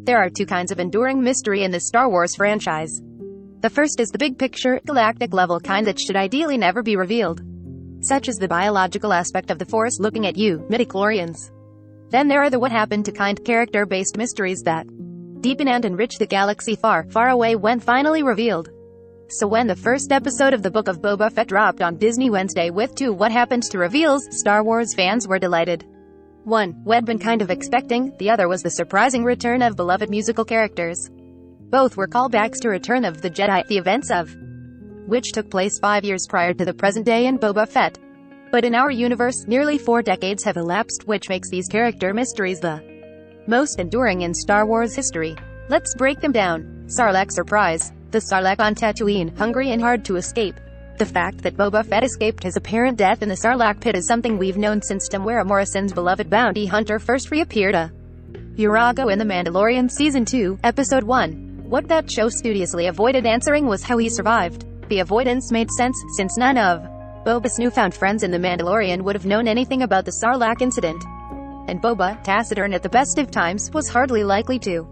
There are two kinds of enduring mystery in the Star Wars franchise. The first is the big picture, galactic level kind that should ideally never be revealed, such as the biological aspect of the Force looking at you, midichlorians. Then there are the what happened to kind, character-based mysteries that deepen and enrich the galaxy far, far away when finally revealed. So when the first episode of the Book of Boba Fett dropped on Disney Wednesday with two what happened to reveals, Star Wars fans were delighted. One, we'd been kind of expecting, the other was the surprising return of beloved musical characters. Both were callbacks to Return of the Jedi, the events of which took place 5 years prior to the present day in Boba Fett. But in our universe, nearly 4 decades have elapsed, which makes these character mysteries the most enduring in Star Wars history. Let's break them down. Sarlacc surprise. The Sarlacc on Tatooine, hungry and hard to escape. The fact that Boba Fett escaped his apparent death in the Sarlacc pit is something we've known since Temuera Morrison's beloved bounty hunter first reappeared a Urago in The Mandalorian Season 2, Episode 1. What that show studiously avoided answering was how he survived. The avoidance made sense, since none of Boba's newfound friends in The Mandalorian would have known anything about the Sarlacc incident. And Boba, taciturn at the best of times, was hardly likely to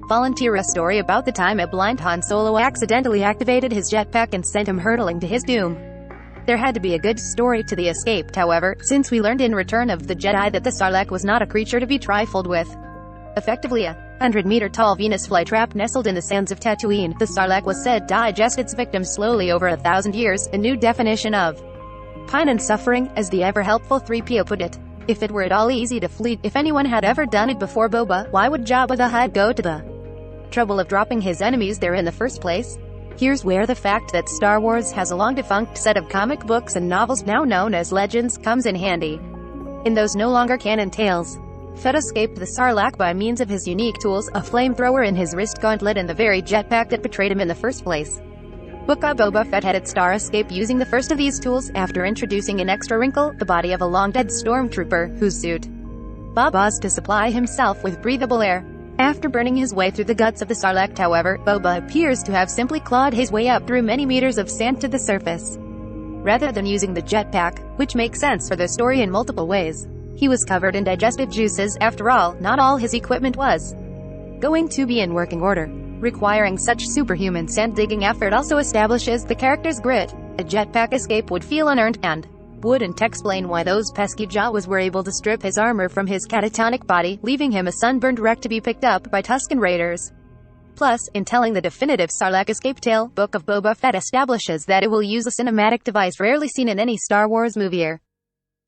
volunteer a story about the time a blind Han Solo accidentally activated his jetpack and sent him hurtling to his doom. There had to be a good story to the escape, however, since we learned in Return of the Jedi that the Sarlacc was not a creature to be trifled with. Effectively a 100-meter-tall Venus flytrap nestled in the sands of Tatooine, the Sarlacc was said to digest its victims slowly over 1,000 years, a new definition of pine and suffering, as the ever-helpful 3PO put it. If it were at all easy to flee, if anyone had ever done it before Boba, why would Jabba the Hutt go to the trouble of dropping his enemies there in the first place? Here's where the fact that Star Wars has a long-defunct set of comic books and novels now known as legends comes in handy. In those no longer canon tales, Fett escaped the Sarlacc by means of his unique tools, a flamethrower in his wrist gauntlet and the very jetpack that betrayed him in the first place. Book of Boba Fett had its star escape using the first of these tools, after introducing an extra wrinkle, the body of a long-dead stormtrooper, whose suit Boba's to supply himself with breathable air. After burning his way through the guts of the Sarlacc, however, Boba appears to have simply clawed his way up through many meters of sand to the surface, rather than using the jetpack, which makes sense for the story in multiple ways. He was covered in digestive juices, after all, not all his equipment was going to be in working order. Requiring such superhuman sand-digging effort also establishes the character's grit. A jetpack escape would feel unearned, and wouldn't explain why those pesky Jawas were able to strip his armor from his catatonic body, leaving him a sunburned wreck to be picked up by Tusken Raiders. Plus, in telling the definitive Sarlacc escape tale, Book of Boba Fett establishes that it will use a cinematic device rarely seen in any Star Wars movie or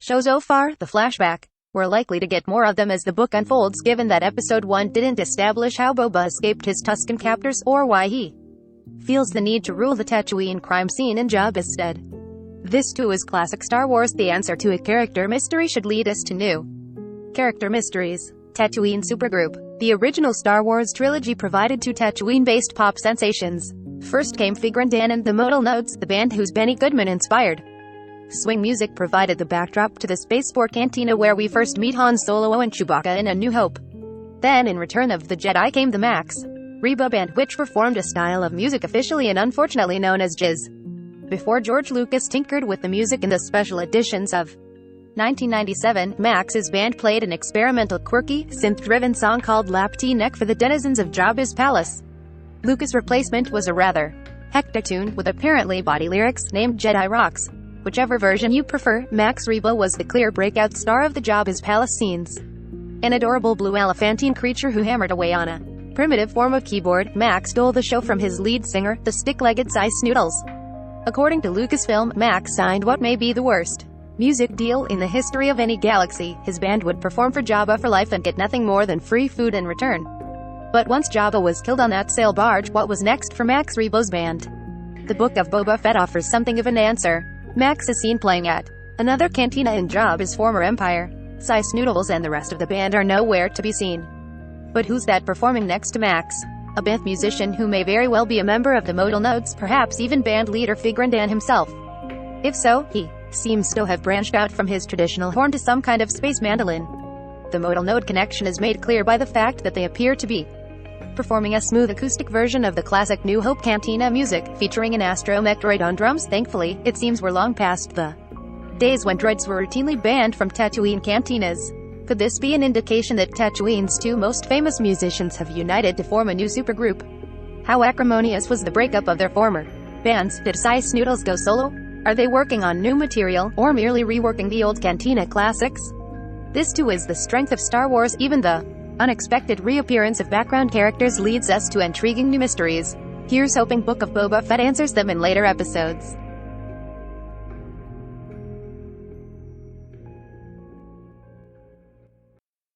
show so far, the flashback. We're likely to get more of them as the book unfolds, given that Episode 1 didn't establish how Boba escaped his Tusken captors, or why he feels the need to rule the Tatooine crime scene in Jabba's stead. This too is classic Star Wars. The answer to a character mystery should lead us to new character mysteries. Tatooine Supergroup. The original Star Wars trilogy provided two Tatooine-based pop sensations. First came Figrin Dan and the Modal Nodes, the band whose Benny Goodman-inspired swing music provided the backdrop to the spaceport cantina where we first meet Han Solo and Chewbacca in A New Hope. Then in Return of the Jedi came the Max Reba Band, which performed a style of music officially and unfortunately known as jizz. Before George Lucas tinkered with the music in the special editions of 1997, Max's band played an experimental, quirky, synth-driven song called Lap T Neck for the denizens of Jabba's palace. Lucas' replacement was a rather hectic tune, with apparently bawdy lyrics, named Jedi Rocks. Whichever version you prefer, Max Reba was the clear breakout star of the Jabba's palace scenes. An adorable blue elephantine creature who hammered away on a primitive form of keyboard, Max stole the show from his lead singer, the stick-legged Cy Snoodles. According to Lucasfilm, Max signed what may be the worst music deal in the history of any galaxy. His band would perform for Jabba for life and get nothing more than free food in return. But once Jabba was killed on that sail barge, what was next for Max Reba's band? The Book of Boba Fett offers something of an answer. Max is seen playing at another cantina in Jabba's former empire. Cy Snoodles and the rest of the band are nowhere to be seen. But who's that performing next to Max? A Bith musician who may very well be a member of the Modal Nodes, perhaps even band leader Figrin Dan himself. If so, he seems to have branched out from his traditional horn to some kind of space mandolin. The Modal Node connection is made clear by the fact that they appear to be performing a smooth acoustic version of the classic New Hope cantina music, featuring an astromech droid on drums. Thankfully, it seems we're long past the days when droids were routinely banned from Tatooine cantinas. Could this be an indication that Tatooine's two most famous musicians have united to form a new supergroup? How acrimonious was the breakup of their former bands? Did Sy Snootles go solo? Are they working on new material, or merely reworking the old Cantina classics? This too is the strength of Star Wars. Even the unexpected reappearance of background characters leads us to intriguing new mysteries. Here's hoping Book of Boba Fett answers them in later episodes.